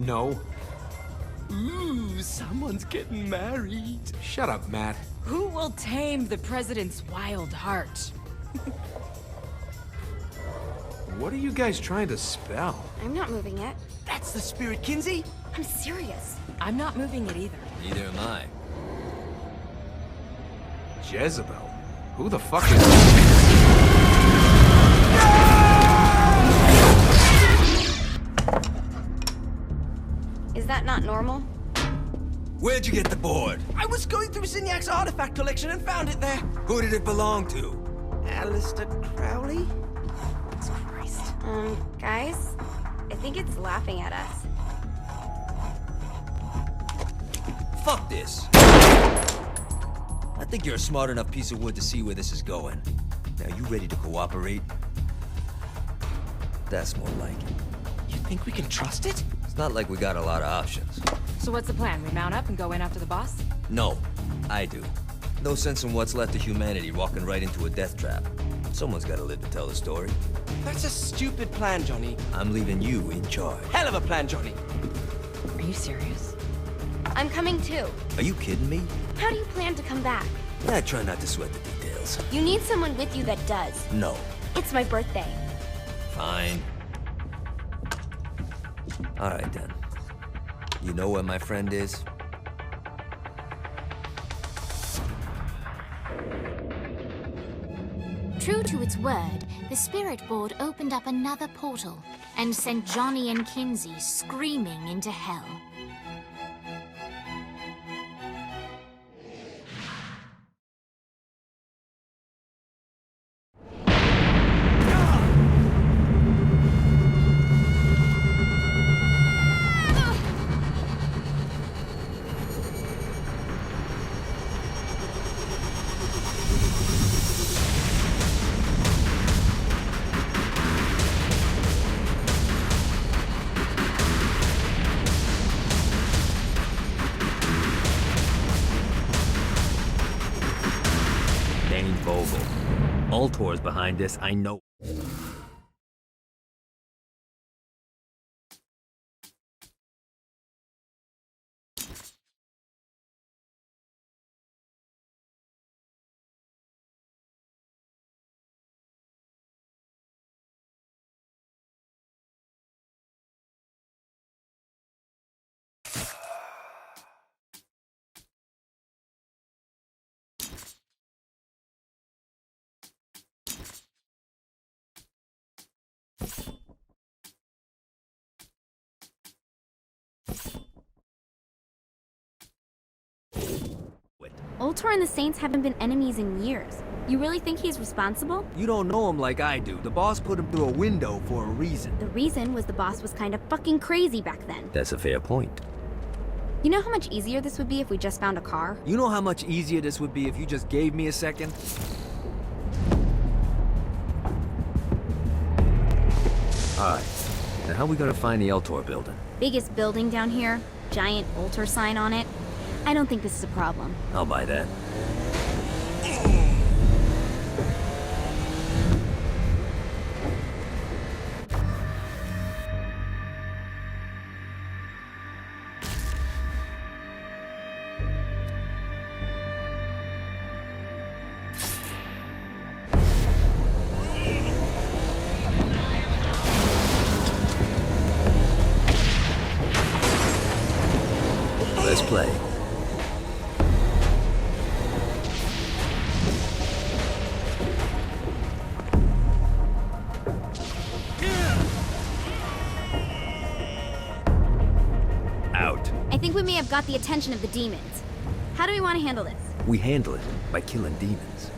No. Ooh, someone's getting married. Shut up, Matt. Who will tame the president's wild heart? What are you guys trying to spell? I'm not moving it. That's the spirit, Kinsey. I'm serious. I'm not moving it either. Neither am I. Jezebel? Who the fuck is... Is that not normal? Where'd you get the board? I was going through Signac's artifact collection and found it there. Who did it belong to? Alistair Crowley? Christ. Guys, I think it's laughing at us. Fuck this. I think you're a smart enough piece of wood to see where this is going. Now, you ready to cooperate? That's more like it. You think we can trust it? It's not like we got a lot of options. So what's the plan? We mount up and go in after the boss? No, I do. No sense in what's left of humanity walking right into a death trap. Someone's gotta live to tell the story. That's a stupid plan, Johnny. I'm leaving you in charge. Hell of a plan, Johnny. Are you serious? I'm coming too. Are you kidding me? How do you plan to come back? I try not to sweat the details. You need someone with you that does. No. It's my birthday. Fine. Alright then. You know where my friend is? True to its word, the Spirit Board opened up another portal and sent Johnny and Kinsey screaming into hell. Dane Vogel. Ultor's behind this, I know. Ultor and the Saints haven't been enemies in years. You really think he's responsible? You don't know him like I do. The boss put him through a window for a reason. The reason was the boss was kind of fucking crazy back then. That's a fair point. You know how much easier this would be if we just found a car? You know how much easier this would be if you just gave me a second? Alright, now how are we gonna find the Eltor building? Biggest building down here, giant Ultor sign on it. I don't think this is a problem. I'll buy that. Let's play. Out. I think we may have got the attention of the demons. How do we want to handle this? We handle it by killing demons.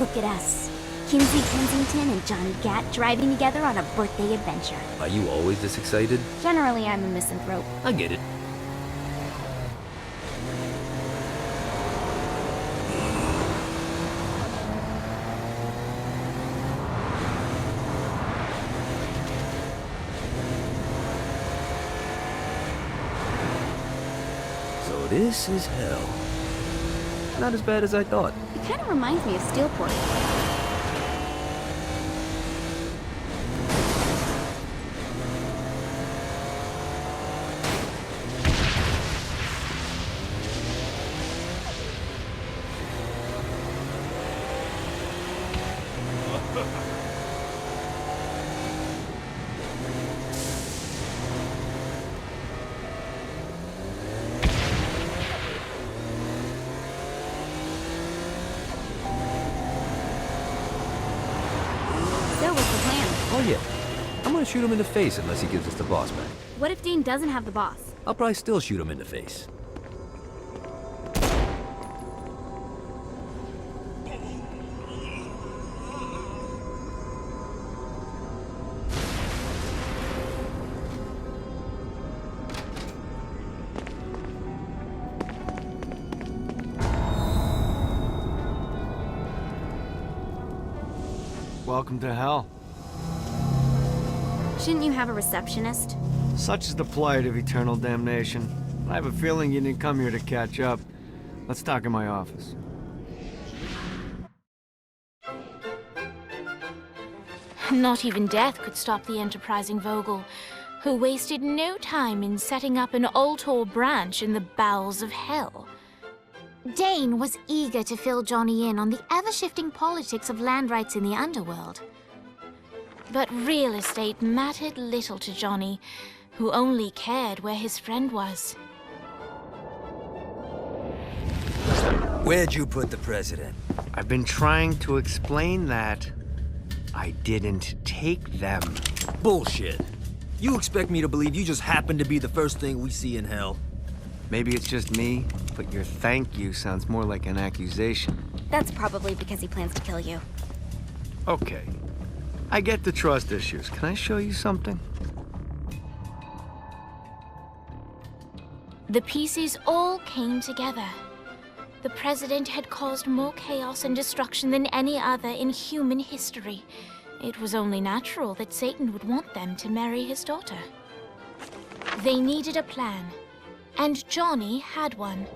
Look at us. Kinsey Kensington and Johnny Gat driving together on a birthday adventure. Are you always this excited? Generally, I'm a misanthrope. I get it. So this is hell. Not as bad as I thought. It kind of reminds me of Steelport. So what's the plan? Oh yeah. I'm gonna shoot him in the face unless he gives us the boss back. What if Dane doesn't have the boss? I'll probably still shoot him in the face. Welcome to hell. Shouldn't you have a receptionist? Such is the plight of eternal damnation. I have a feeling you didn't come here to catch up. Let's talk in my office. Not even death could stop the enterprising Vogel, who wasted no time in setting up an Ultor branch in the bowels of hell. Dane was eager to fill Johnny in on the ever-shifting politics of land rights in the underworld. But real estate mattered little to Johnny, who only cared where his friend was. Where'd you put the president? I've been trying to explain that. I didn't take them. Bullshit. You expect me to believe you just happened to be the first thing we see in hell? Maybe it's just me, but your thank you sounds more like an accusation. That's probably because he plans to kill you. Okay. I get the trust issues. Can I show you something? The pieces all came together. The president had caused more chaos and destruction than any other in human history. It was only natural that Satan would want them to marry his daughter. They needed a plan, and Johnny had one.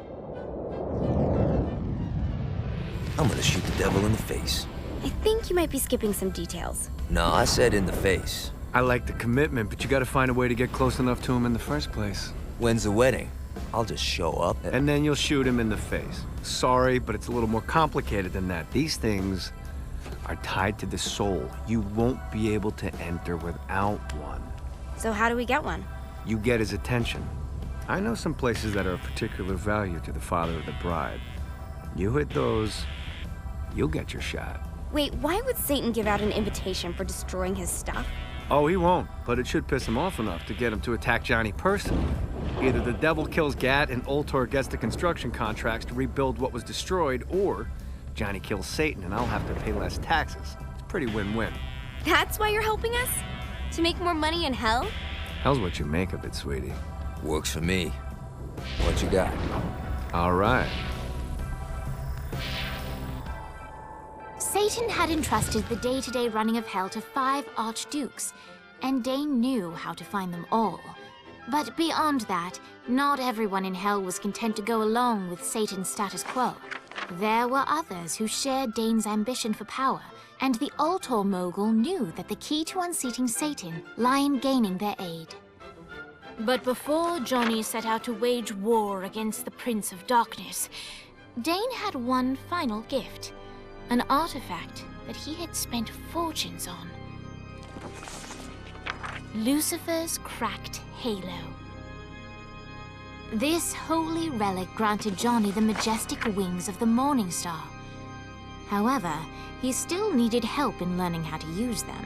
I'm gonna shoot the devil in the face. I think you might be skipping some details. No, I said in the face. I like the commitment, but you gotta find a way to get close enough to him in the first place. When's the wedding? I'll just show up And then you'll shoot him in the face. Sorry, but it's a little more complicated than that. These things are tied to the soul. You won't be able to enter without one. So how do we get one? You get his attention. I know some places that are of particular value to the father of the bride. You hit those, you'll get your shot. Wait, why would Satan give out an invitation for destroying his stuff? Oh, he won't, but it should piss him off enough to get him to attack Johnny personally. Either the devil kills Gat and Ultor gets the construction contracts to rebuild what was destroyed, or Johnny kills Satan and I'll have to pay less taxes. It's pretty win-win. That's why you're helping us? To make more money in hell? Hell's what you make of it, sweetie. Works for me. What you got? All right. Satan had entrusted the day-to-day running of hell to 5 archdukes, and Dane knew how to find them all. But beyond that, not everyone in hell was content to go along with Satan's status quo. There were others who shared Dane's ambition for power, and the Ultor mogul knew that the key to unseating Satan lay in gaining their aid. But before Johnny set out to wage war against the Prince of Darkness, Dane had one final gift, an artifact that he had spent fortunes on. Lucifer's cracked halo. This holy relic granted Johnny the majestic wings of the Morning Star. However, he still needed help in learning how to use them.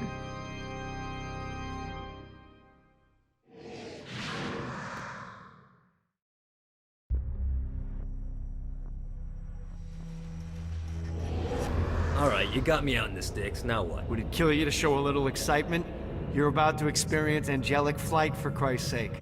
All right, you got me out in the sticks, now what? Would it kill you to show a little excitement? You're about to experience angelic flight, for Christ's sake.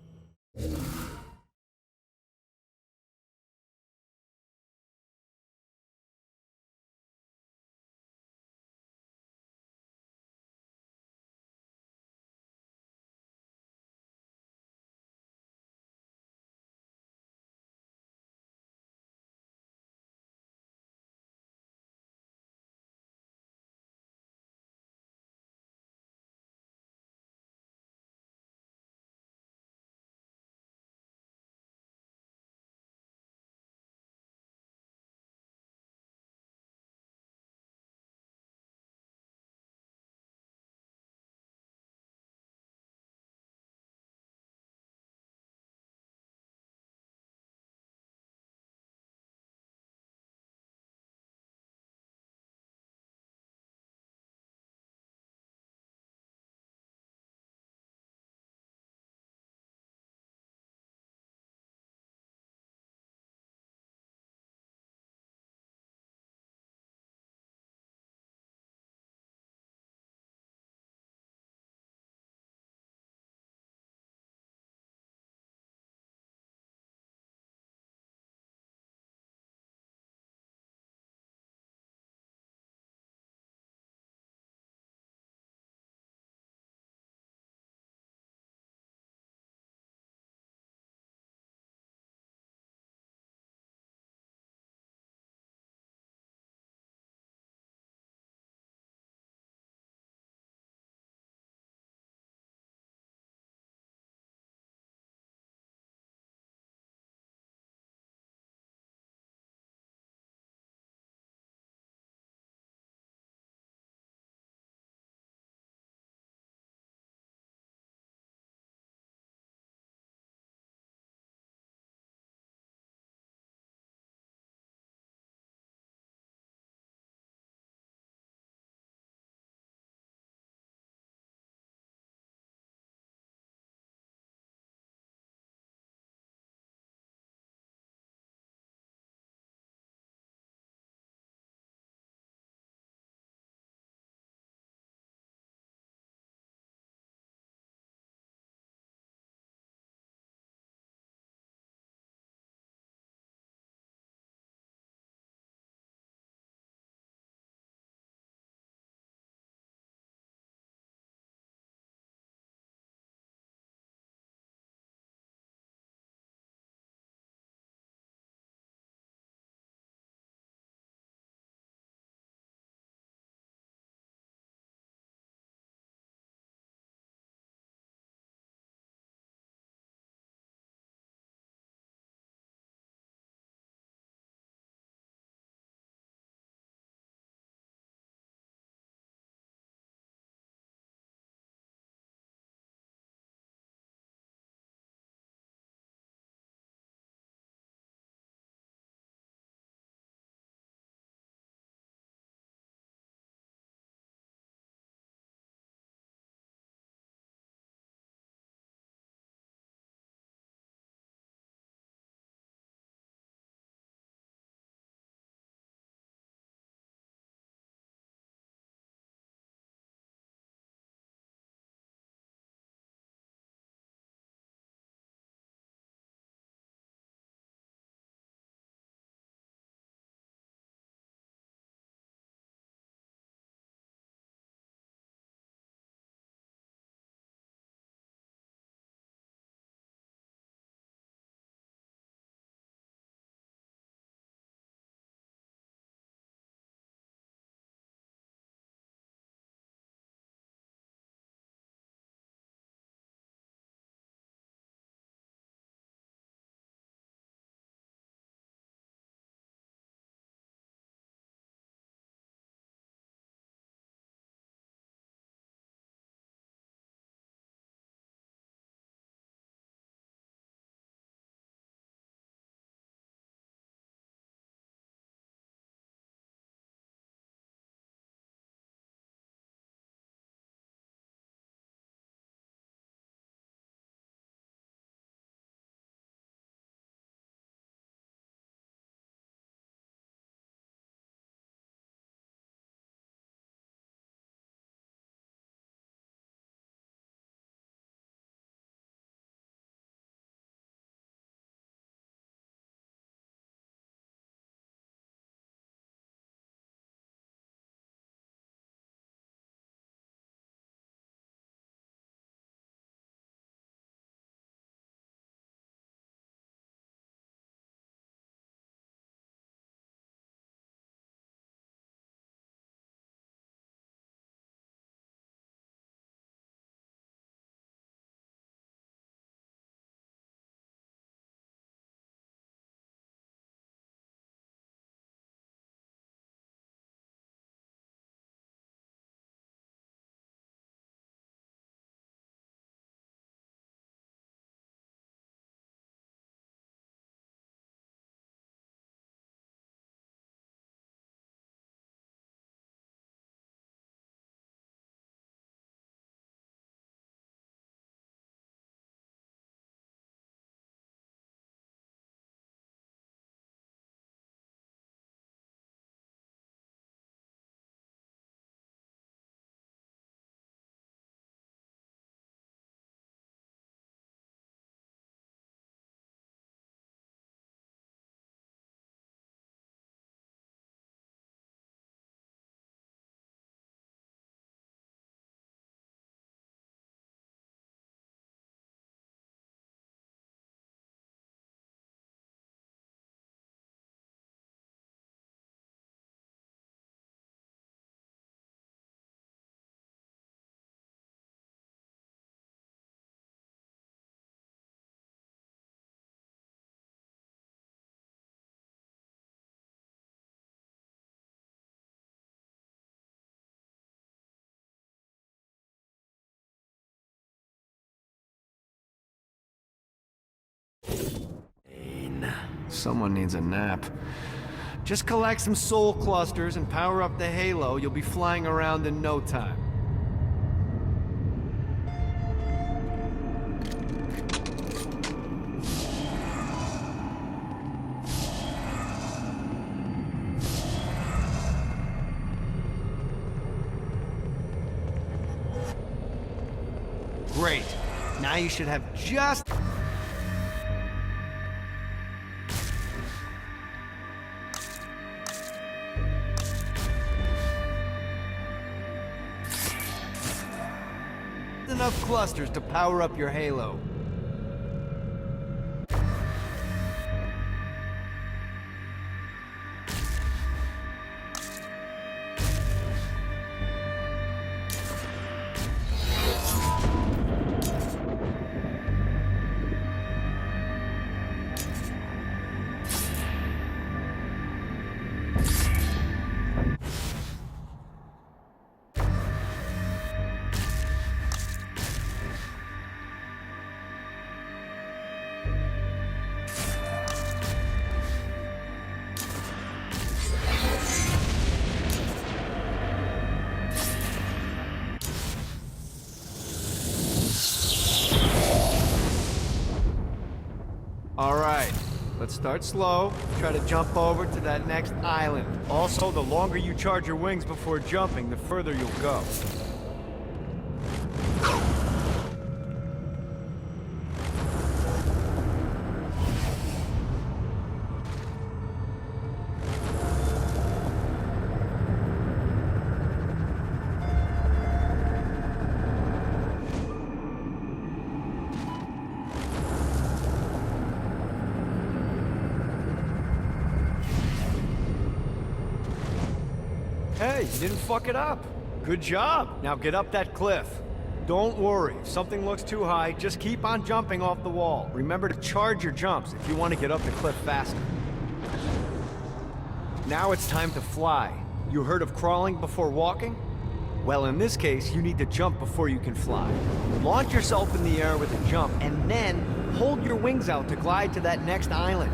Someone needs a nap. Just collect some soul clusters and power up the halo. You'll be flying around in no time. Great. Now you should have just... enough clusters to power up your halo. All right, let's start slow. Try to jump over to that next island. Also, the longer you charge your wings before jumping, the further you'll go. Hey, you didn't fuck it up. Good job. Now get up that cliff. Don't worry, if something looks too high, just keep on jumping off the wall. Remember to charge your jumps if you want to get up the cliff faster. Now it's time to fly. You heard of crawling before walking? Well, in this case, you need to jump before you can fly. Launch yourself in the air with a jump, and then hold your wings out to glide to that next island.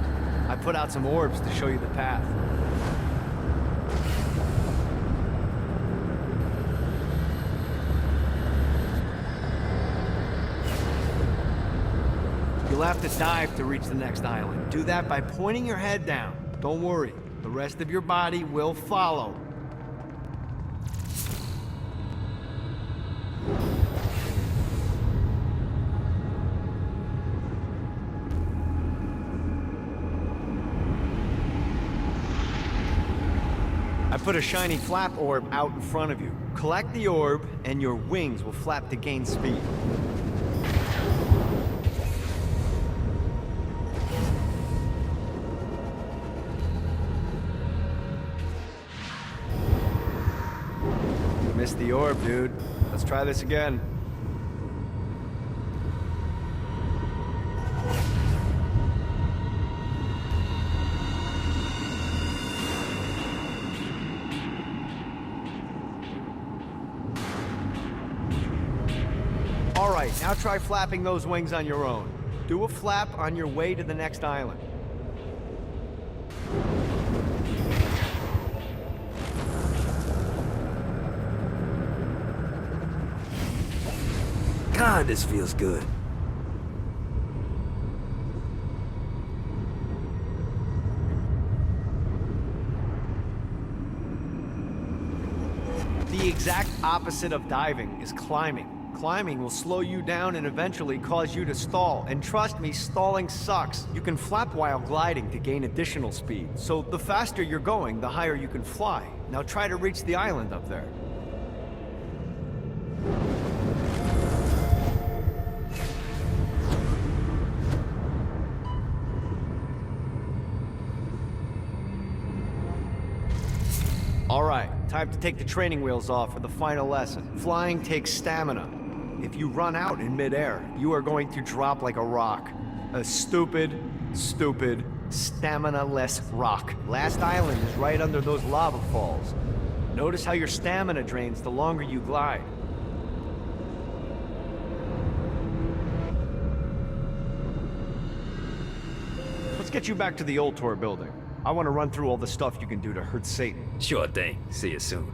I put out some orbs to show you the path. You'll have to dive to reach the next island. Do that by pointing your head down. Don't worry, the rest of your body will follow. I put a shiny flap orb out in front of you. Collect the orb, and your wings will flap to gain speed. Missed the orb, dude. Let's try this again. All right, now try flapping those wings on your own. Do a flap on your way to the next island. God, this feels good. The exact opposite of diving is climbing. Climbing will slow you down and eventually cause you to stall. And trust me, stalling sucks. You can flap while gliding to gain additional speed. So the faster you're going, the higher you can fly. Now try to reach the island up there. All right, time to take the training wheels off for the final lesson. Flying takes stamina. If you run out in midair, you are going to drop like a rock. A stupid, stamina-less rock. Last island is right under those lava falls. Notice how your stamina drains the longer you glide. Put let's get you back to the Ultor building. I want to run through all the stuff you can do to hurt Satan. Sure thing. See you soon.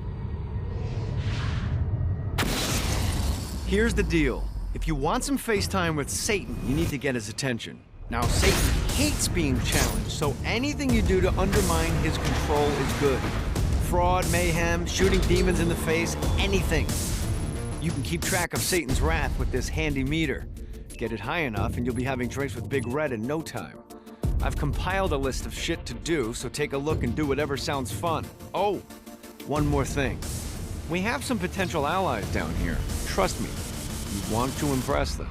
Here's the deal. If you want some FaceTime with Satan, you need to get his attention. Now, Satan hates being challenged, so anything you do to undermine his control is good. Fraud, mayhem, shooting demons in the face, anything. You can keep track of Satan's wrath with this handy meter. Get it high enough and you'll be having drinks with Big Red in no time. I've compiled a list of shit to do, so take a look and do whatever sounds fun. Oh, one more thing. We have some potential allies down here. Trust me, you want to impress them.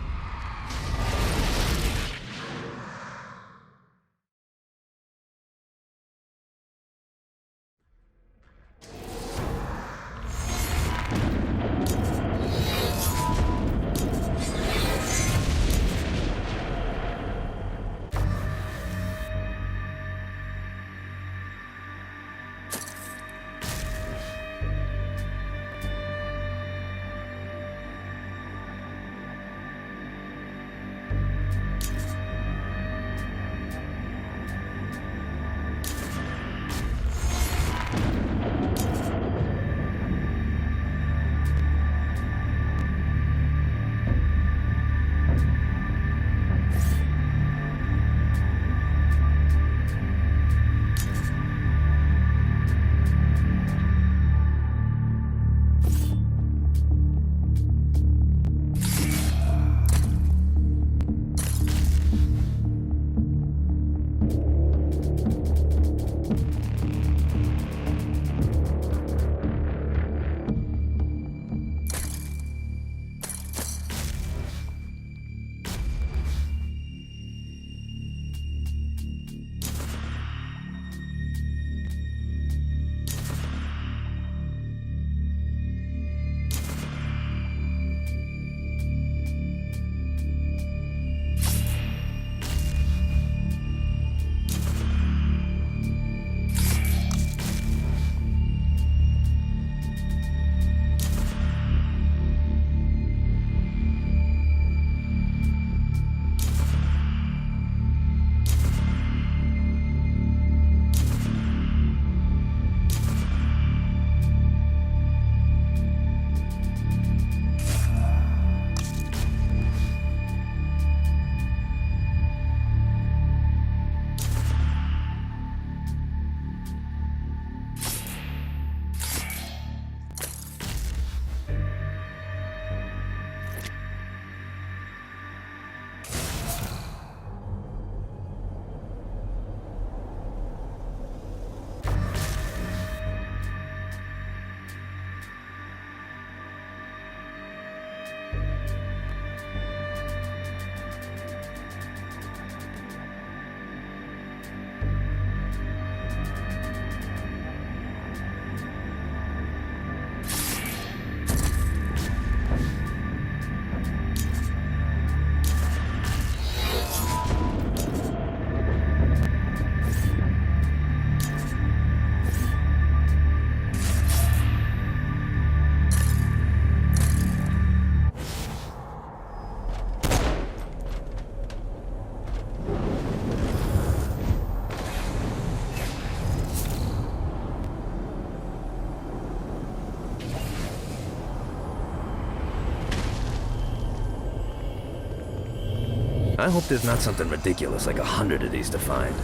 I hope there's not something ridiculous like 100 of these to find.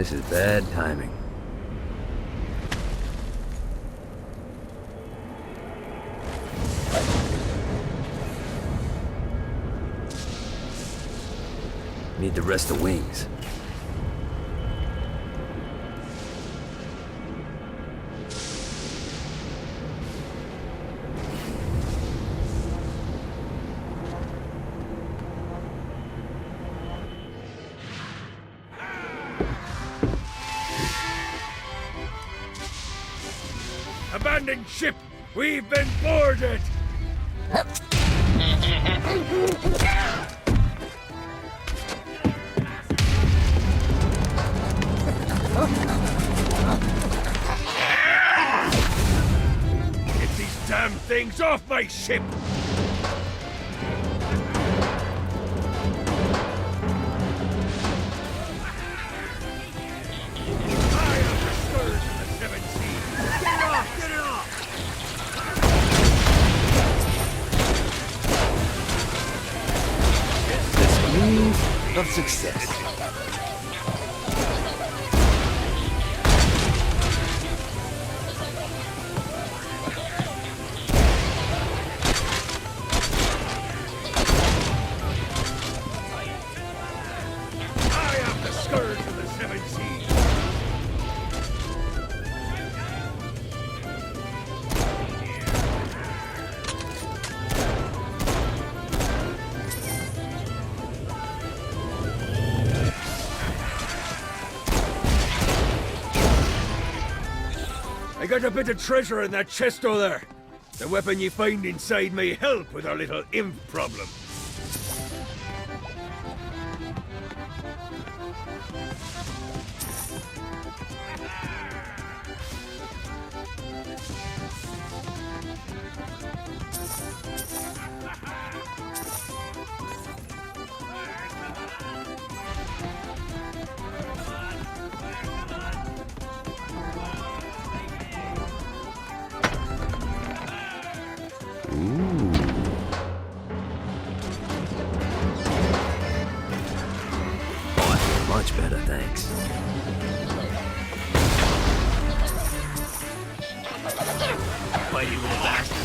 This is bad timing. Need to rest the wings. abandoned ship! We've been boarded! Get these damn things off my ship! I am the scourge of the seven seas! Get it off! Get it off! Of success. I am the scourge of the seven seas! I got a bit of treasure in that chest over there. The weapon you find inside may help with our little imp problem. Much better, thanks. Fighting with a bastard.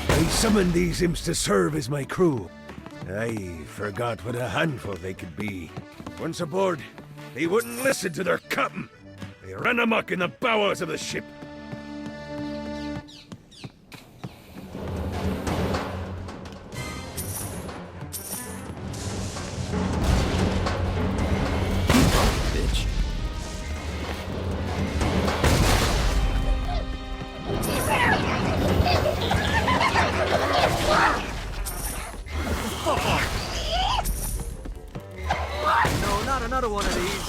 I summoned these imps to serve as my crew. I forgot what a handful they could be. Once aboard, they wouldn't listen to their captain. They ran amok in the bowels of the ship. Bitch. No, not another one of these.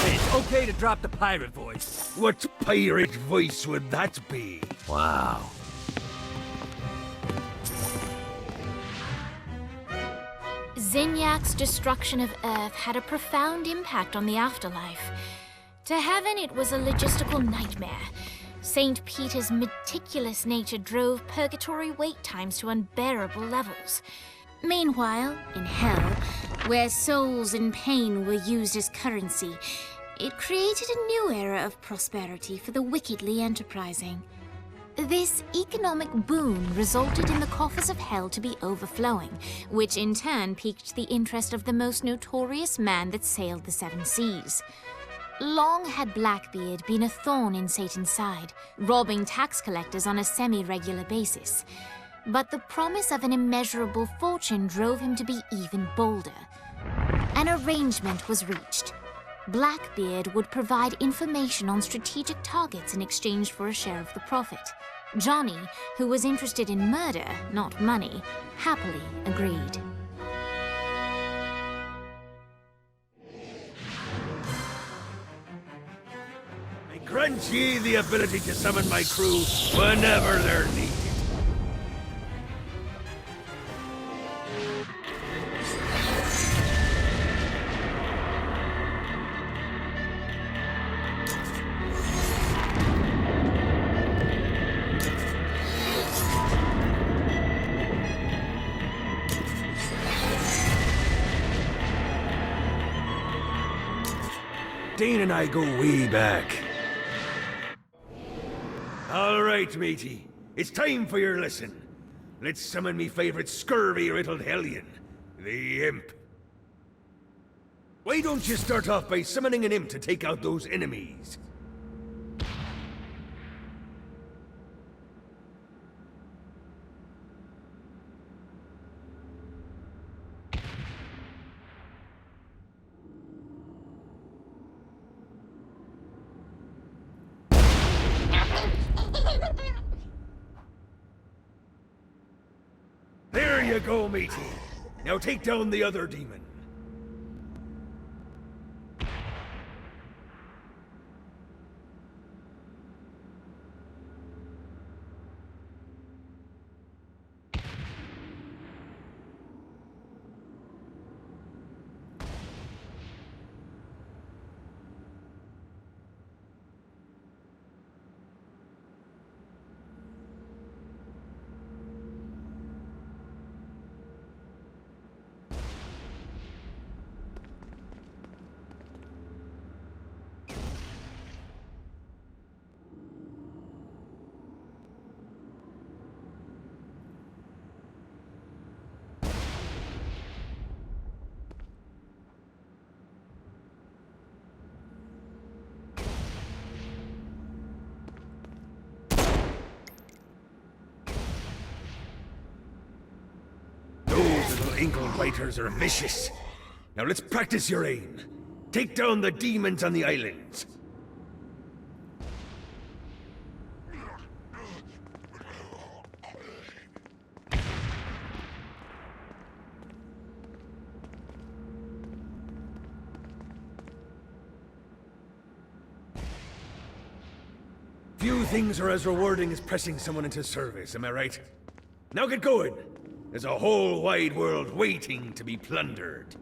Hey, it's okay to drop the pirate voice. What pirate voice would that be? Wow. Zinyak's destruction of Earth had a profound impact on the afterlife. To heaven, it was a logistical nightmare. St. Peter's meticulous nature drove purgatory wait times to unbearable levels. Meanwhile, in hell, where souls in pain were used as currency, it created a new era of prosperity for the wickedly enterprising. This economic boon resulted in the coffers of hell to be overflowing, which in turn piqued the interest of the most notorious man that sailed the seven seas. Long had Blackbeard been a thorn in Satan's side, robbing tax collectors on a semi-regular basis. But the promise of an immeasurable fortune drove him to be even bolder. An arrangement was reached. Blackbeard would provide information on strategic targets in exchange for a share of the profit. Johnny, who was interested in murder, not money, happily agreed. I grant ye the ability to summon my crew whenever they're needed. Dane and I go way back. All right, matey. It's time for your lesson. Let's summon me favorite scurvy-riddled hellion, the Imp. Why don't you start off by summoning an imp to take out those enemies? There you go, matey. Now take down the other demon. Ankle biters are vicious. Now let's practice your aim. Take down the demons on the islands. Few things are as rewarding as pressing someone into service, am I right? Now get going! There's a whole wide world waiting to be plundered.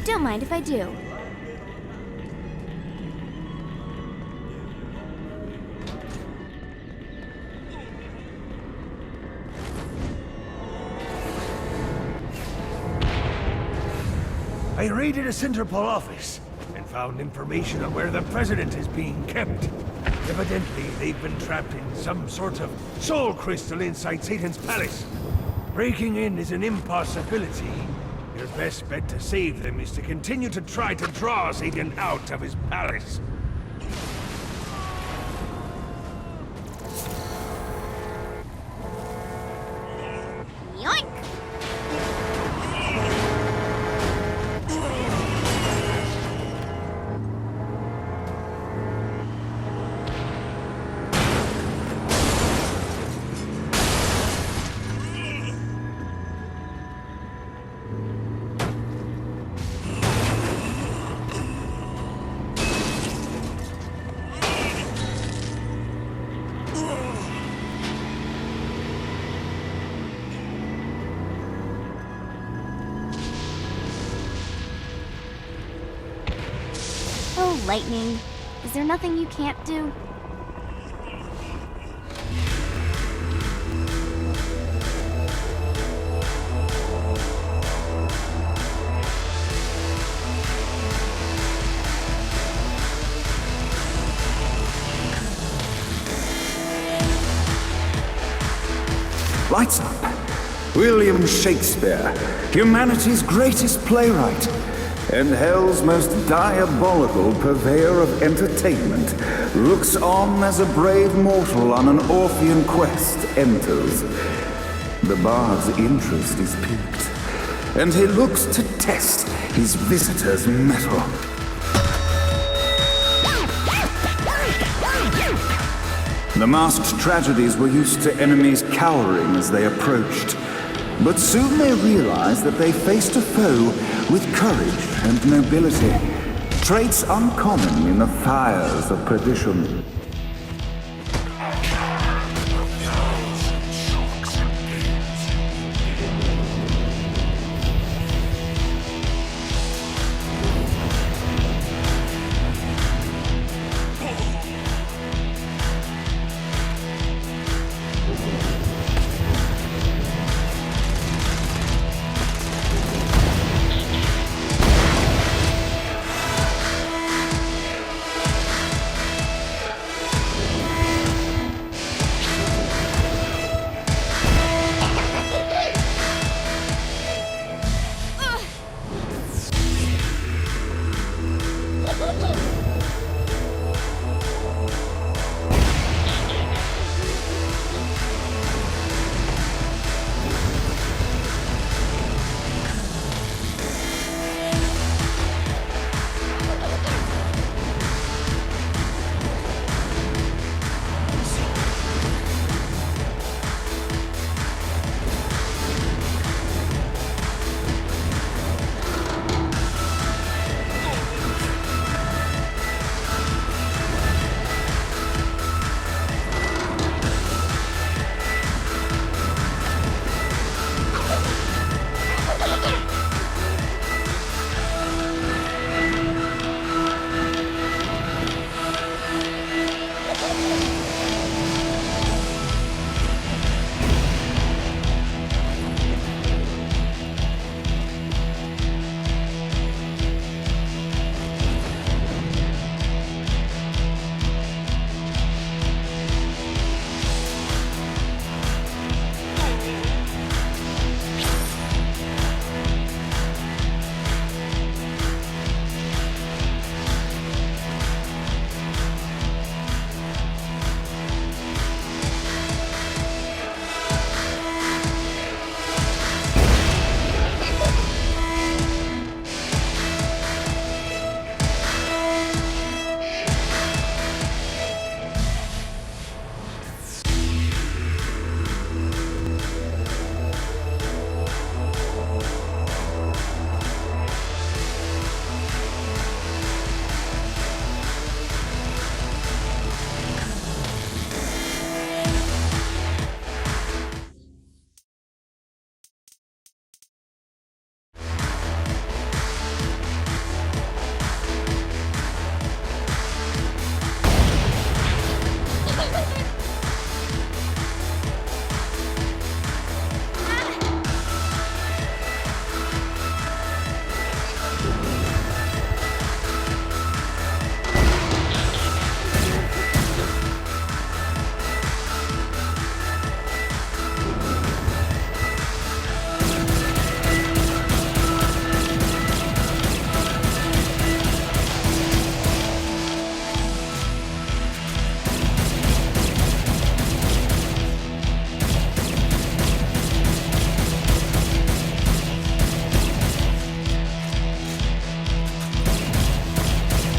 Don't mind if I do. I raided a Interpol office and found information on where the president is being kept. Evidently, they've been trapped in some sort of soul crystal inside Satan's palace. Breaking in is an impossibility. Your best bet to save them is to continue to try to draw Satan out of his palace. Yoink! Oh, Lightning. Is there nothing you can't do? Lights up. William Shakespeare, humanity's greatest playwright, and hell's most diabolical purveyor of entertainment, looks on as a brave mortal on an Orphean quest enters. The bard's interest is piqued, and he looks to test his visitor's mettle. The masked tragedies were used to enemies cowering as they approached, but soon they realized that they faced a foe with courage and nobility, traits uncommon in the fires of perdition.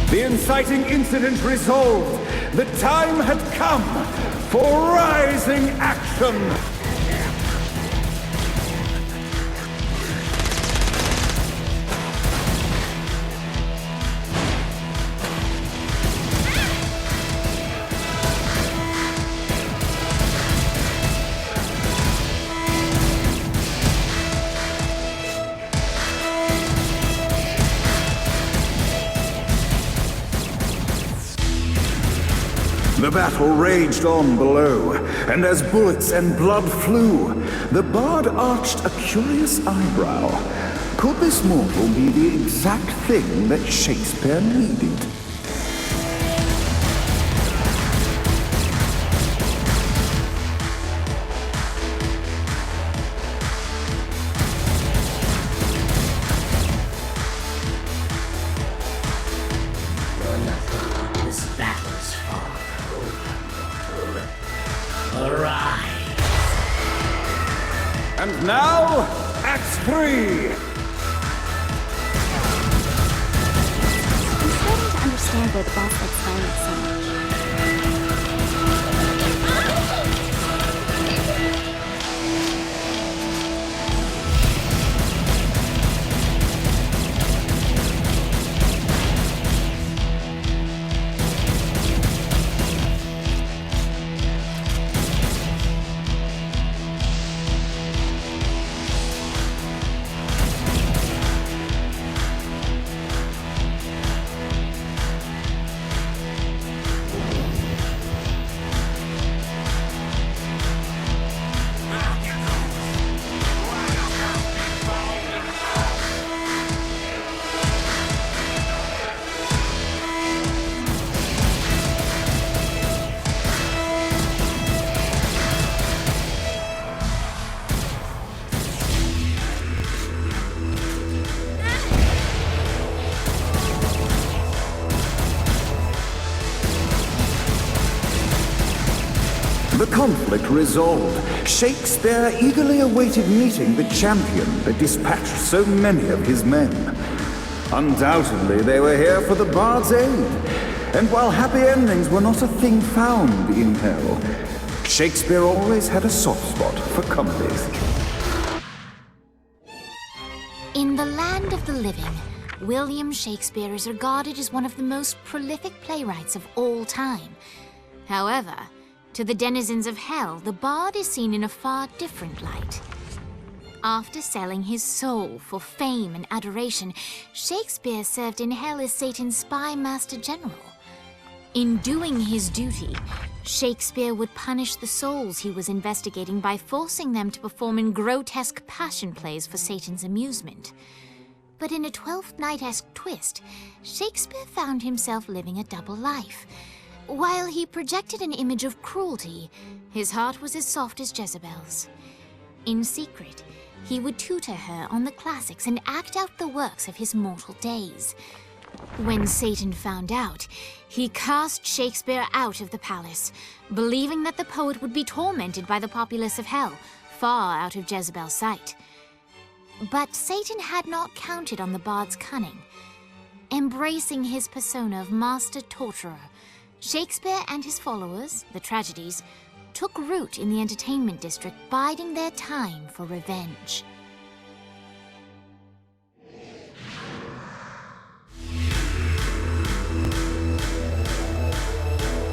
The inciting incident resolved. The time had come for rising action. The battle raged on below, and as bullets and blood flew, the bard arched a curious eyebrow. Could this mortal be the exact thing that Shakespeare needed? And now, Act 3! I'm starting to understand why the boss likes violence so much. The conflict resolved. Shakespeare eagerly awaited meeting the champion that dispatched so many of his men. Undoubtedly, they were here for the bard's aid. And while happy endings were not a thing found in hell, Shakespeare always had a soft spot for comedies. In the land of the living, William Shakespeare is regarded as one of the most prolific playwrights of all time. However, to the denizens of hell, the bard is seen in a far different light. After selling his soul for fame and adoration, Shakespeare served in hell as Satan's spy master general. In doing his duty, Shakespeare would punish the souls he was investigating by forcing them to perform in grotesque passion plays for Satan's amusement. But in a Twelfth Night-esque twist, Shakespeare found himself living a double life. While he projected an image of cruelty, his heart was as soft as Jezebel's. In secret, he would tutor her on the classics and act out the works of his mortal days. When Satan found out, he cast Shakespeare out of the palace, believing that the poet would be tormented by the populace of hell, far out of Jezebel's sight. But Satan had not counted on the bard's cunning. Embracing his persona of master torturer, Shakespeare and his followers, the tragedies, took root in the entertainment district, biding their time for revenge.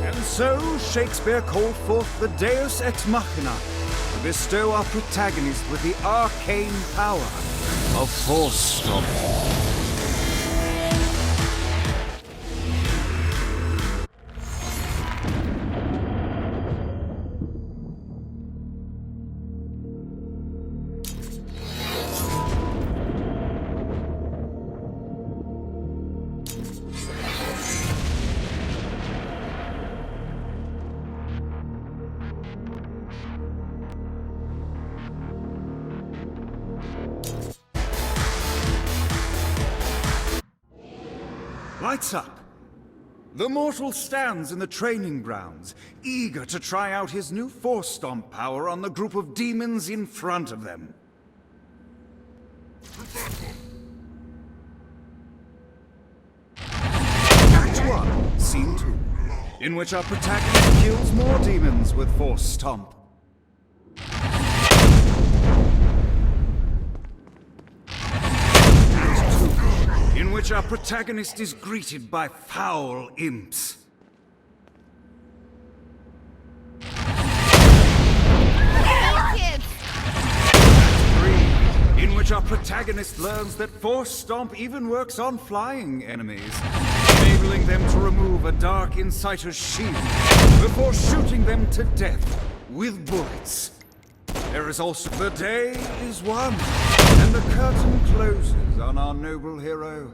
And so, Shakespeare called forth the Deus Ex Machina to bestow our protagonist with the arcane power of Force Stop. Lights up! The mortal stands in the training grounds, eager to try out his new Force Stomp power on the group of demons in front of them. 1, Scene 2, in which our protagonist kills more demons with Force Stomp. Act 2, in which our protagonist is greeted by foul imps. In which our protagonist learns that Force Stomp even works on flying enemies, enabling them to remove a Dark Inciter's shield before shooting them to death with bullets. There is also the day is won, and the curtain closes on our noble hero.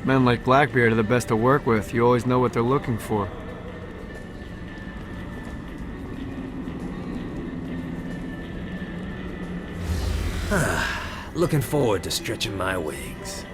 Men like Blackbeard are the best to work with. You always know what they're looking for. Looking forward to stretching my wings.